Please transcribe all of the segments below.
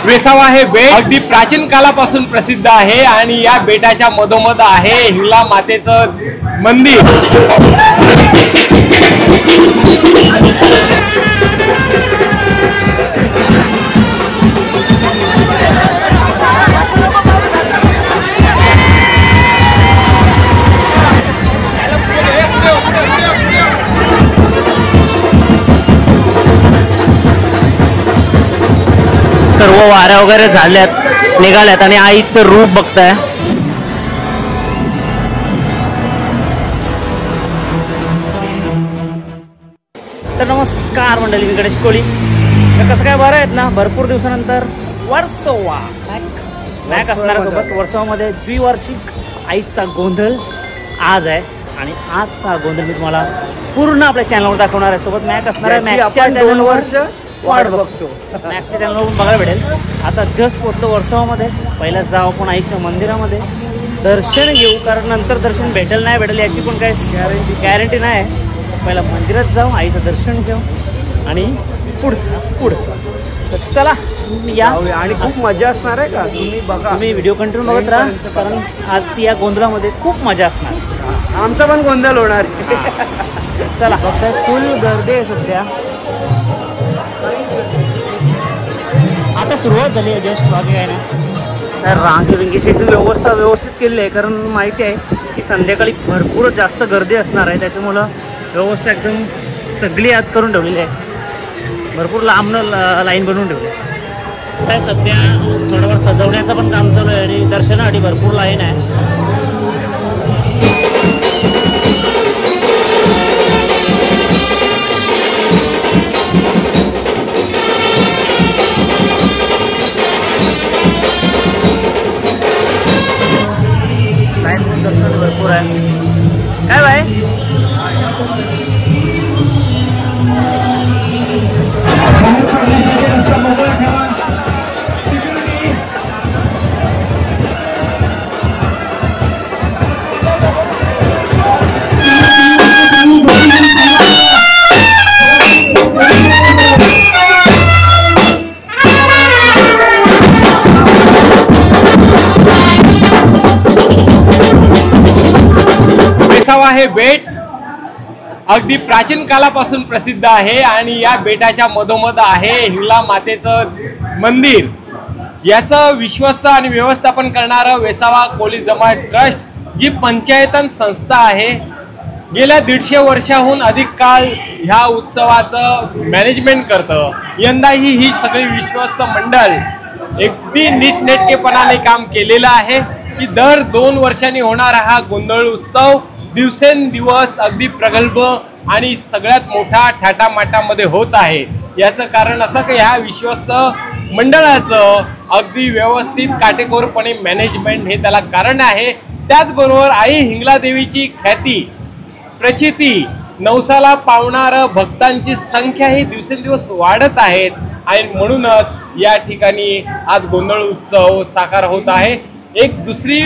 वेसावा हे बेट अगदी प्राचीन कालापासून प्रसिद्ध आहे आणि या बेटाच्या मधोमध आहे हिंगला मातेचं मंदिर। सर्व वाऱ्या वगैरे झाल्यात निघाल्यात आणि आईचं रूप बघताय। तर नमस्कार मंडळी, मी गणेश कोळी। कसं काय बरं आहेत ना? भरपूर दिवसानंतर वर्सोवा मॅक असणाऱ्या सोबत वर्सोवामध्ये द्विवार्षिक आईचा गोंधळ आज आहे आणि आजचा गोंधळ मी तुम्हाला पूर्ण आपल्या चॅनलवर दाखवणार आहे। सोबत मॅक असणार आहे, मॅकच्या 2 वर्ष वाट बघतो, मॅकच्या चॅनलवरून बघायला भेटेल। आता जस्ट पोहोचलो वर्सोवामध्ये। पहिला जाऊ आपण आईच्या मंदिरामध्ये दर्शन घेऊ, कारण नंतर दर्शन भेटेल नाही भेटेल याची पण काही गॅरंटी नाही। पहिला मंदिरात जाऊ, आईचं दर्शन घेऊ आणि पुढचं तर चला या। आणि खूप मजा असणार आहे का? तुम्ही बघा, तुम्ही व्हिडिओ कंटिन्यू बघत राहा, कारण आज या गोंधळामध्ये खूप मजा असणार। आमचा पण गोंधळ होणार। चला, फुल गर्दी आहे सध्या, आता सुरुवात झाली आहे जस्ट, बाकी काय नाही। तर रांगी विंगीची व्यवस्था व्यवस्थित केली आहे, कारण माहिती आहे की संध्याकाळी भरपूर जास्त गर्दी असणार आहे, त्याच्यामुळं व्यवस्था एकदम सगळी आज करून ठेवलेली आहे। भरपूर लांबनं लाईन बनवून ठेवली आहे। काय सध्या थोडंफार सजवण्याचं पण काम चालू आहे आणि दर्शनासाठी भरपूर लाईन आहे। भरपूर आहे काय भाई? वेसावा हे बेट अगदी प्राचीन कालापासून प्रसिद्ध आहे आणि या बेटाच्या मधोमध आहे हिंगला मातेचं मंदिर। याचं विश्वस्त आणि व्यवस्थापन करणारं वेसावा कोळी जमात ट्रस्ट जी पंचायतन संस्था आहे, गेल्या 150 वर्षाहून अधिक काळ ह्या उत्सवाचं मॅनेजमेंट करतं। यंदाही ही सगळी विश्वस्त मंडळ अगदी नीटनेटकेपणाने काम केलेलं आहे की दर 2 वर्षांनी होणारा हा गोंधळ उत्सव दिवसेंदिवस अगदी प्रगल्भ आणि सगळ्यात मोठा थाटामाटामध्ये होत आहे। याचं कारण असं की ह्या विश्वस्त मंडळाचं अगदी व्यवस्थित काटेकोरपणे मॅनेजमेंट हे त्याला कारण आहे। त्याचबरोबर आई हिंगला देवीची ख्याती प्रचिती नवसाला पावणारं भक्तांची संख्या ही दिवसेंदिवस वाढत आहेत आणि म्हणूनच या ठिकाणी आज गोंधळ उत्सव साकार होत आहे। एक दुसरी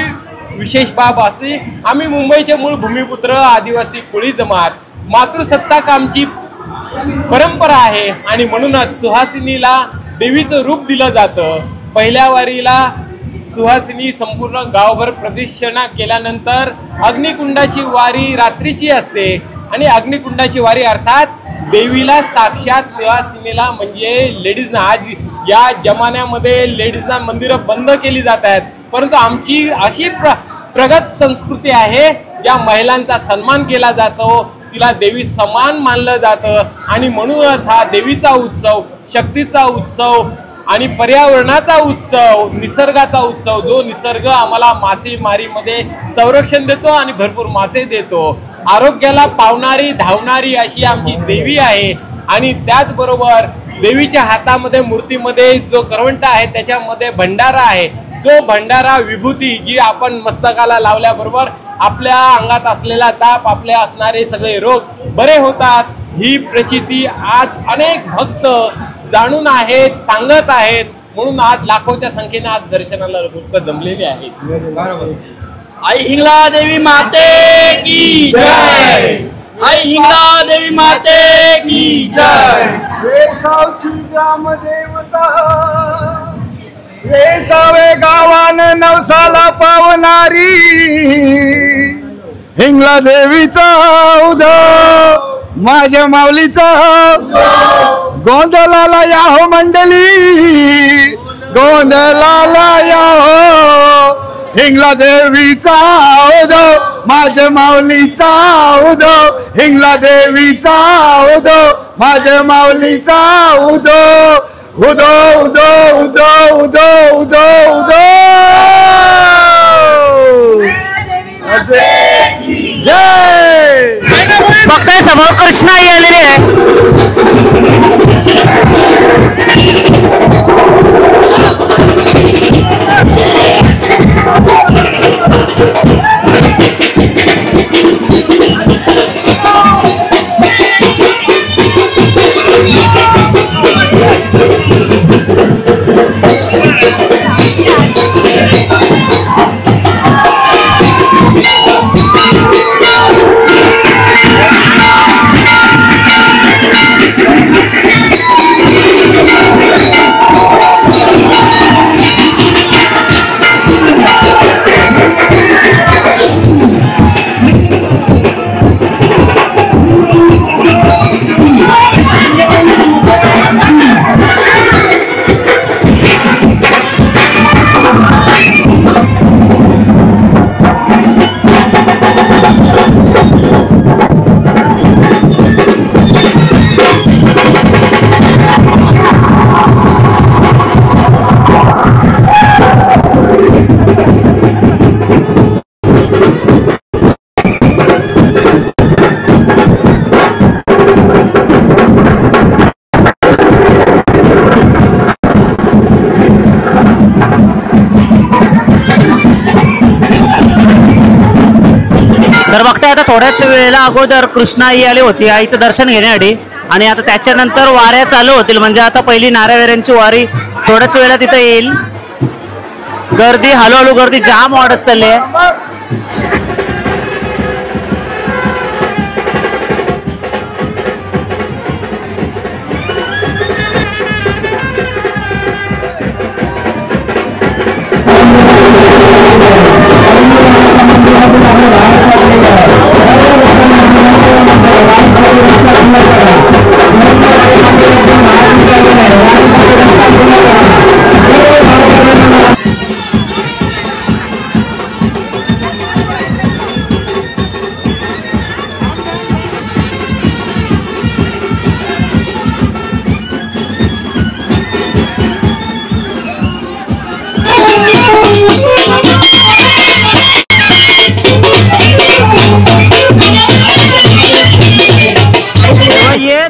विशेष बाब अशी, आम्ही मुंबईचे मूळ भूमिपुत्र आदिवासी कोळी जमात, मातृसत्ताक आमची परंपरा आहे आणि म्हणूनच सुहासिनीला देवीचं रूप दिलं जातं। पहिल्या वारीला सुहासिनी संपूर्ण गावभर प्रदक्षिणा केल्यानंतर अग्निकुंडाची वारी रात्रीची असते आणि अग्निकुंडाची वारी अर्थात देवीला साक्षात सुहासिनीला म्हणजे लेडीजना, आज या जमान्यामध्ये लेडीजना मंदिरं बंद केली जात आहेत, परंतु आमची अशी प्रगत संस्कृती आहे ज्या महिलांचा सन्मान केला जातो, तिला देवी समान मानलं जातं आणि म्हणूनच हा देवीचा उत्सव, शक्तीचा उत्सव आणि पर्यावरणाचा उत्सव, निसर्गाचा उत्सव, जो निसर्ग आम्हाला मासेमारीमध्ये संरक्षण देतो आणि भरपूर मासे देतो, आरोग्याला पावणारी धावणारी अशी आमची देवी आहे। आणि त्याचबरोबर देवीच्या हातामध्ये मूर्तीमध्ये जो करवंटा आहे त्याच्यामध्ये भंडारा आहे, जो भंडारा विभूती जी आपण मस्तकाला लावल्याबरोबर आपल्या अंगात असलेला ताप, आपले असणारे सगळे रोग बरे होतात, ही प्रचिती आज अनेक भक्त जाणून आहेत, सांगत आहेत, म्हणून आज लाखोच्या संख्येने आज दर्शनाला लोक जमलेले आहेत। आई हिंगला देवी माते की जय, आई हिंगला देवी माते की जय। वेसावची ग्रामदेवता वेसावे गावान नवसाला पावणारी हिंगला देवीचा उदो माझ्या माऊलीचा गोंधळाला या हो मंडळी गोंधळाला या हो हिंगला देवीचा उदो माझ्या माऊलीचा उदो हिंगला देवीचा उदो माझ्या माऊलीचा उदो उदो उदो उदो उदो उदो उदो जय बघताय समोर कृष्णा आई आलेली आहे. तर बघताय आता थोड्याच वेळेला अगोदर कृष्णा आई आली होती आईचं दर्शन घेण्यासाठी आणि आता त्याच्यानंतर वाऱ्या चालू होतील. म्हणजे आता पहिली नारायणची वारी थोड्याच वेळा तिथे येईल. गर्दी हळूहळू गर्दी जाम वाढत चालली आहे.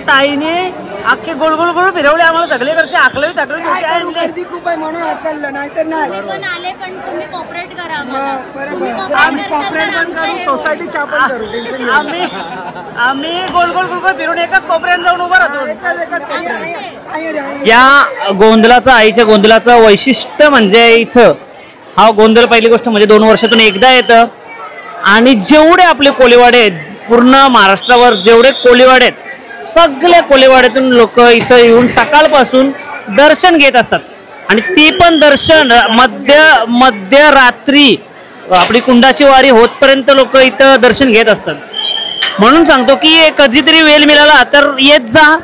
ताईने अख्खे गोल गोल गोल फिरवले आम्हाला सगळीकडचे आकलवी गर्दी खूप आहे म्हणून हाकललं नाही तर नाही. पण आले पण तुम्ही कॉपरेट करा आम्हाला. आम्ही कॉपरेट पण करू सोसायटीच्या आपण करू टेन्शन आम्ही गोल गोल गोल गोल फिरून एकाच कोपऱ्यात जाऊन उभा राहतो. या गोंधळाचा आईच्या गोंधळाचं वैशिष्ट्य म्हणजे इथं हा गोंधळ पहिली गोष्ट म्हणजे 2 वर्षातून एकदा येतं आणि जेवढे आपले कोळीवाडे आहेत पूर्ण महाराष्ट्रावर जेवढे कोळीवाडे आहेत सगळ्या कोळीवाड्यातून लोक इथं येऊन सकाळपासून दर्शन घेत असतात आणि ती पण दर्शन मध्यरात्री आपली कुंडाची वारी होतपर्यंत लोक इथं दर्शन घेत असतात. म्हणून सांगतो की कधीतरी वेळ मिळाला तर येत जा,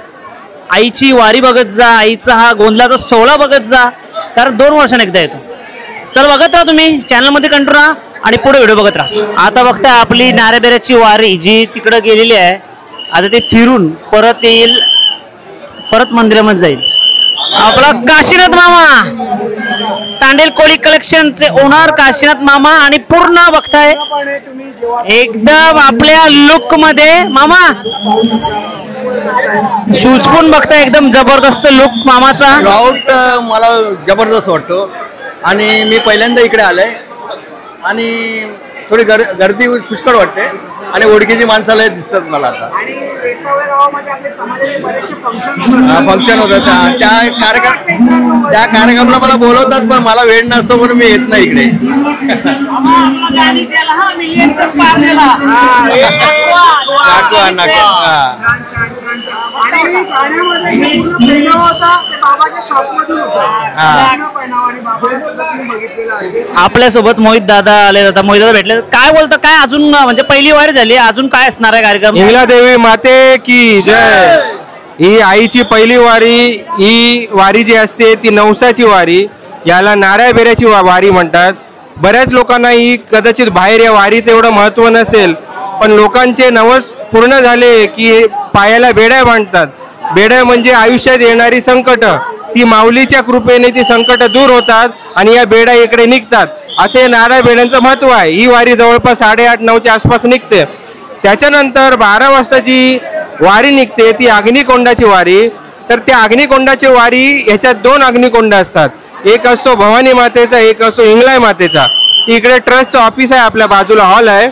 आईची वारी बघत जा, आईचा हा गोंधळाचा सोहळा बघत जा, कारण 2 वर्षांनी एकदा येतो. चल बघत राहा, तुम्ही चॅनलमध्ये कंटिन्यू राहा आणि पुढे व्हिडिओ बघत राहा. आता बघता आपली नारेबेऱ्याची वारी जी तिकडे गेलेली आहे आता ते फिरून परत येईल, परत मंदिरामध्ये जाईल. आपला काशीनाथ मामा, तांडेल कोळी कलेक्शनचे ओनर काशीनाथ मामा आणि पूर्ण बघताय एकदम आपल्या लुक मध्ये. मामा शूज पण बघताय एकदम जबरदस्त लुक मामाचा. राऊट मला जबरदस्त वाटतो आणि मी पहिल्यांदा इकडे आलोय आणि थोडी गर्दी पुष्कळ वाटते आणि ओळखीची माणसाला दिसतात मला आता. फंक्शन होतात त्या कार्यक्रमाला मला बोलवतात पण मला वेळ नसतो म्हणून मी येत नाही इकडे. आणि गाण्यामध्ये जे पूर्ण पहिनावा होता ते बाबाच्या शॉप मधून होता. पूर्ण पहिनावा आणि बाबाला सुद्धा तुम्ही बघितलेला असेल. आपल्यासोबत मोहित दादा आले, आता मोहित दादा भेटले. काय बोलतो, काय अजून म्हणजे पहिली वारी झाली, अजून काय असणार आहे कार्यक्रम? हिंगला देवी माते की जय. ही आईची पहिली वारी. ही वारी जी असते ती नवसाची वारी, याला नाऱ्या बेऱ्याची वारी म्हणतात. बऱ्याच लोकांना ही कदाचित बाहेर या वारीचं एवढं महत्त्व नसेल, पण लोकांचे नवस पूर्ण झाले की पायाला बेड्या बांधतात. बेड्या म्हणजे आयुष्यात येणारी संकट, ती माऊलीच्या कृपेने ती संकट दूर होतात आणि या बेड्या इकडे निघतात. असे नाऱ्या बेड्यांचं महत्त्व आहे. ही वारी जवळपास 8:30-9च्या आसपास निघते. त्याच्यानंतर 12 वाजताची वारी निघते, ती अग्निकोंडाची वारी. तर त्या अग्निकोंडाची वारी ह्याच्यात 2 अग्निकोंड असतात. एक असतो भवानी मातेचा, एक असतो हिंगलाय मातेचा. इकडे ट्रस्टचं ऑफिस आहे, आपल्या बाजूला हॉल आहे,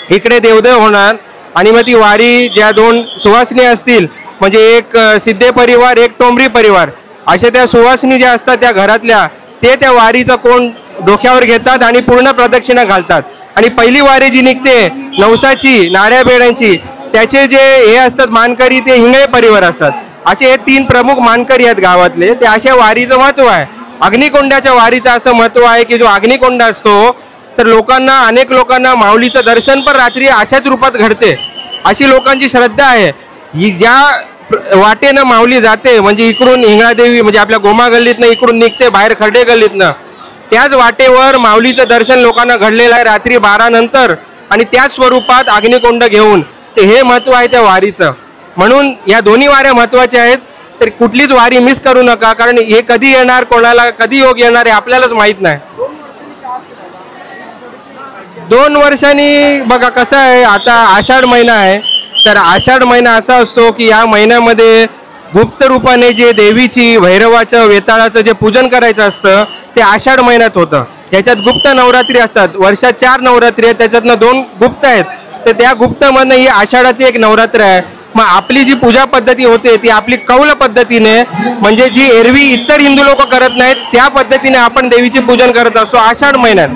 इकडे देवदेव होणार. आणि मग ती वारी ज्या 2 सुवासिनी असतील, म्हणजे एक सिद्धे परिवार, एक टोंबरी परिवार, अशा त्या सुवासिनी ज्या असतात त्या घरातल्या, ते त्या वारीचा कोण डोक्यावर घेतात आणि पूर्ण प्रदक्षिणा घालतात. आणि पहिली वारी जी निघते नवसाची नाऱ्या बेड्यांची, त्याचे जे हे असतात मानकरी, ते हिंगळे परिवार असतात. असे हे 3 प्रमुख मानकरी आहेत गावातले. ते अशा वारीचं महत्त्व आहे. अग्निकोंडाच्या वारीचं असं महत्त्व आहे की जो अग्निकोंड असतो तर लोकांना, अनेक लोकांना माऊलीचं दर्शन पण रात्री अशाच रूपात घडते, अशी लोकांची श्रद्धा आहे. ही ज्या वाटेनं माऊली जाते, म्हणजे इकडून हिंगळादेवी म्हणजे आपल्या गोमा गल्लीतनं इकडून निघते बाहेर खर्डे गल्लीतनं, त्याच वाटेवर माऊलीचं दर्शन लोकांना घडलेलं आहे रात्री 12 नंतर, आणि त्याच स्वरूपात अग्निकोंड घेऊन. ते हे महत्त्व आहे त्या वारीचं. म्हणून या दोन्ही वाऱ्या महत्त्वाच्या आहेत. तर कुठलीच वारी मिस करू नका, कारण हे कधी येणार, कोणाला कधी योग येणार हे आपल्यालाच माहीत नाही. 2 वर्षांनी बघा कसं आहे, आता आषाढ महिना आहे, तर आषाढ महिना असा असतो की या महिन्यामध्ये गुप्त रूपाने जे देवीची, भैरवाचं, वेताळाचं जे पूजन करायचं असतं ते आषाढ महिन्यात होतं. याच्यात गुप्त नवरात्री असतात. वर्षात 4 नवरात्री आहेत, त्याच्यातनं 2 गुप्त आहेत. तर त्या गुप्तमधनं ही आषाढातली एक नवरात्र आहे. मग आपली जी पूजा पद्धती होते ती आपली कौल पद्धतीने, म्हणजे जी एरवी इतर हिंदू लोक करत नाहीत त्या पद्धतीने आपण देवीचे पूजन करत असतो आषाढ महिन्यात.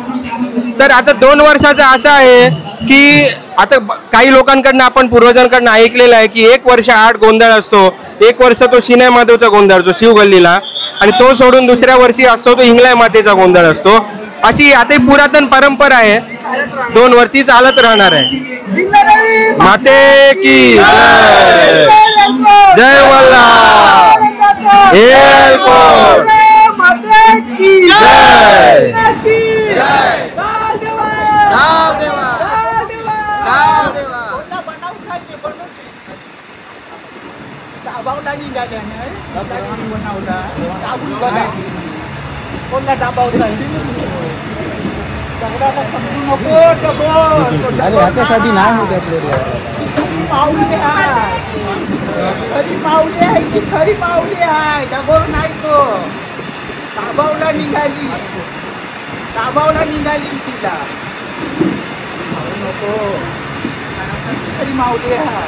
तर आता 2 वर्षाचं असं आहे की आता काही लोकांकडनं आपण पूर्वजांकडनं ऐकलेलं आहे की 1 वर्ष 8 गोंधळ असतो. 1 वर्ष तो शिन्या माधवचा गोंधळ जो शिवगल्लीला, आणि तो सोडून दुसऱ्या वर्षी असतो तो हिंगलाय मातेचा गोंधळ असतो. अशी आता पुरातन परंपरा आहे, 2 वर्षी चालत राहणार आहे. माते की जय. जय वल्लभ. माते की जय. ह्याच्यासाठी नाही होत माऊली आहे की खरी माऊली आहे, दगोर नाही तो. ताबावला निघाली तिला नको, खरी माऊली आहे.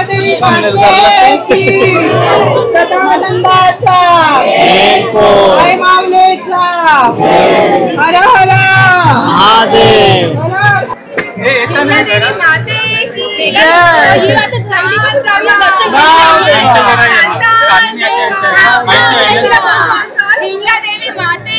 देवी सदानंदाचा जय माऊलीचा हर हर महादेव. देवी माते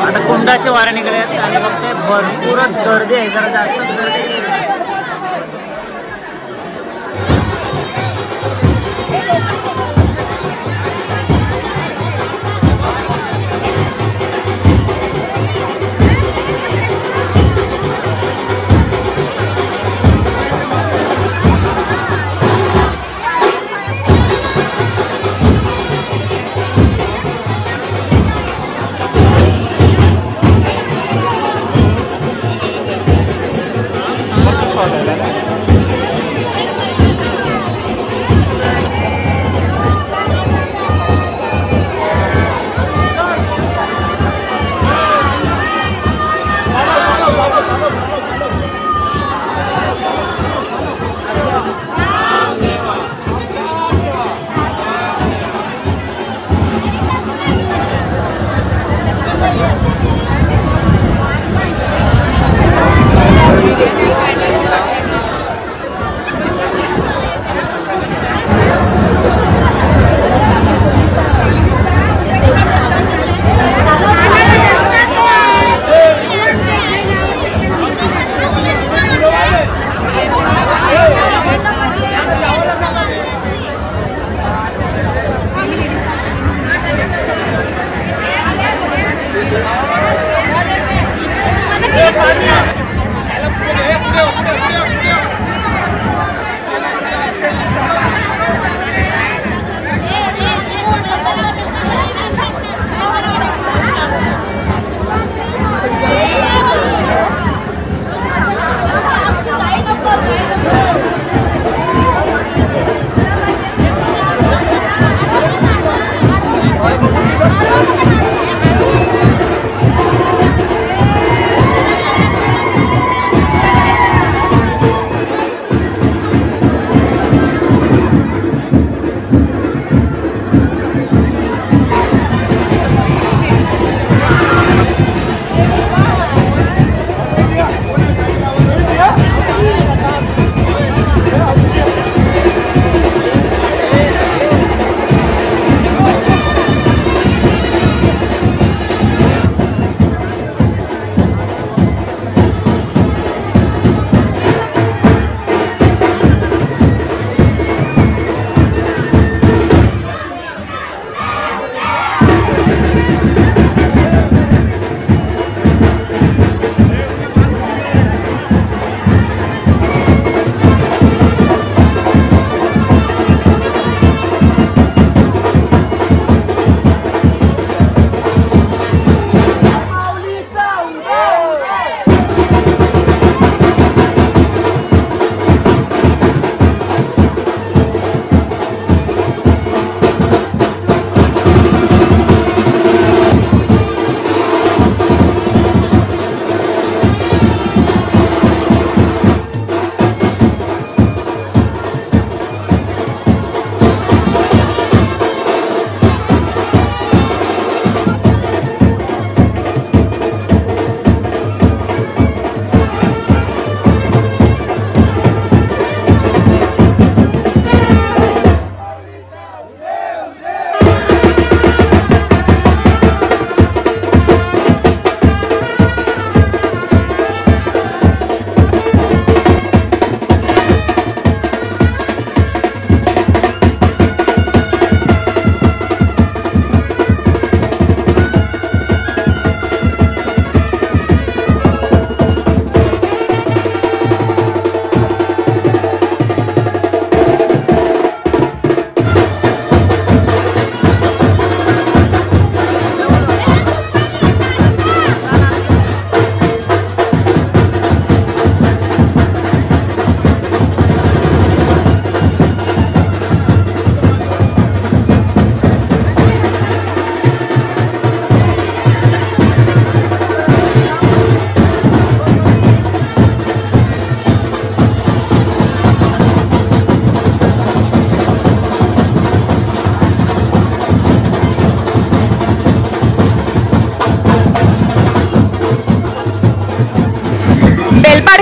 आता कुंडाचे वारे निघालेत आणि बघते भरपूरच गर्दी आहे, जरा जास्तच गर्दी आहे.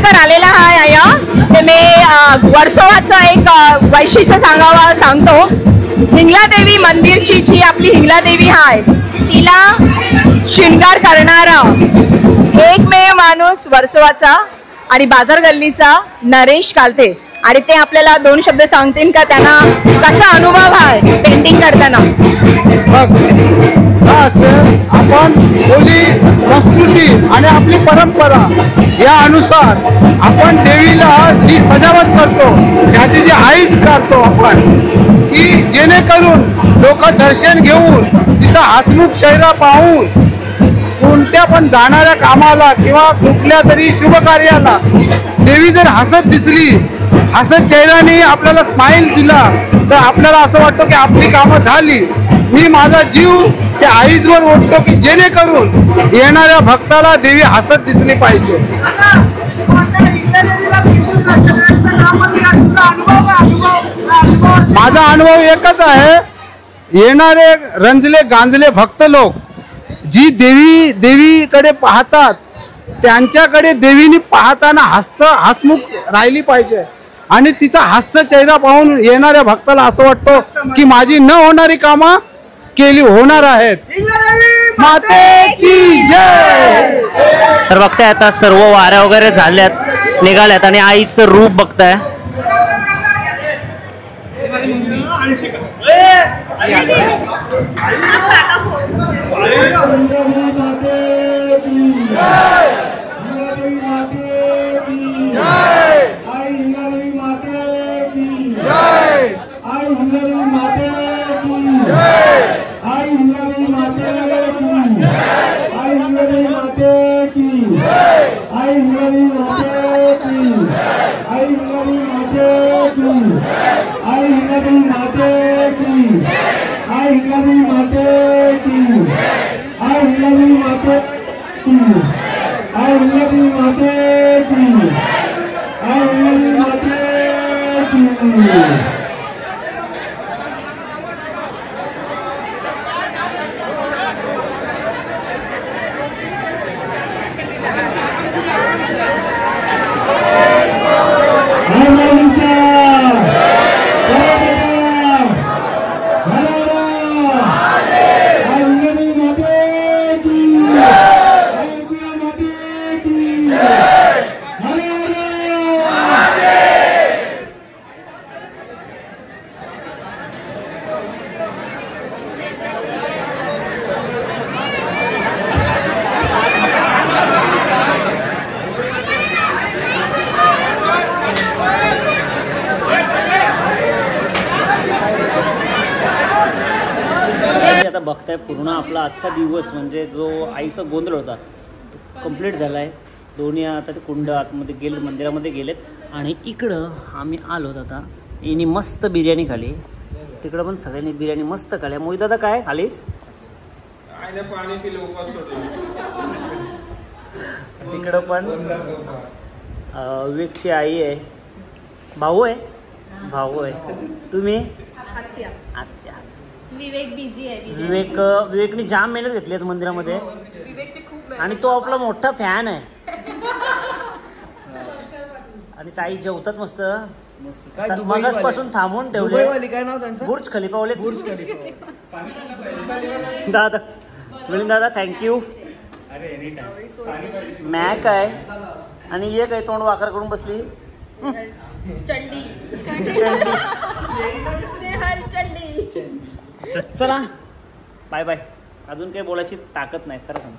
नंतर आलेला आहे या ते मी वर्सोवाचं एक वैशिष्ट्य सांगतो. हिंगलादेवी मंदिरची जी आपली हिंगलादेवी आहे तिला शृंगार करणारा एकमेव माणूस वर्सोवाचा आणि बाजार गल्लीचा नरेश कालते. आणि ते आपल्याला 2 शब्द सांगतील का त्यांना कसा अनुभव आहे पेंटिंग करताना. आपण आपली संस्कृती आणि आपली परंपरा या अनुसार आपण देवीला जी सजावट करतो त्याची जी आईत करतो आपण की जेणेकरून लोक दर्शन घेऊन तिचा हसमुख चेहरा पाहून कोणत्या पण जाणाऱ्या कामाला किंवा कुठल्या तरी शुभ कार्याला देवी जर हसत दिसली, हसत चेहऱ्याने आपल्याला स्माईल दिला तर आपल्याला असं वाटतं की आपली कामं झाली. मी माझा जीव त्या आईजवर ओढतो की जेणेकरून येणाऱ्या भक्ताला देवी हसत दिसली पाहिजे. माझा अनुभव एकच आहे, येणारे रंजले गांजले भक्त लोक जी देवीकडे पाहतात त्यांच्याकडे देवीने पाहताना हसमुख राहिली पाहिजे आणि तिचा हास्य चेहरा पाहून येणाऱ्या भक्ताला असं वाटतं की माझी न होणारी कामं केली होणार आहेत. माते की जय. तर बघताय आता सर्व वाऱ्या वगैरे झाल्यात निघाल्यात आणि आईचं रूप बघताय. आता बघताय पूर्ण आपला आजचा दिवस म्हणजे जो आईचा गोंधळ होता तो कंप्लीट झाला आहे. दोन्ही आता ते कुंड आतमध्ये गेले, मंदिरामध्ये गेलेत आणि इकडं आम्ही आलो आता. यांनी मस्त बिर्याणी खाली, तिकडं पण सगळ्यांनी बिर्याणी मस्त खाल्या. मोहित दादा काय खालीस? तिकडं पण विवेकची आई आहे, भाऊ आहे. तुम्ही? आत्या. विवेक बिझी आहे. विवेकने जाम मेहनत घेतली आहे मंदिरामध्ये आणि तो आपला मोठा फॅन आहे. आणि ताई जेवतात मस्त मगासपासून थांबून ठेवले. बुर्ज खलिफावाले. दादा मिळून दादा थँक्यू. मॅक आहे आणि एक आहे तोंड वाकर करून बसली. चंडी. चला बाय बाय. अजून काही बोलायची ताकद नाही खरं सांग.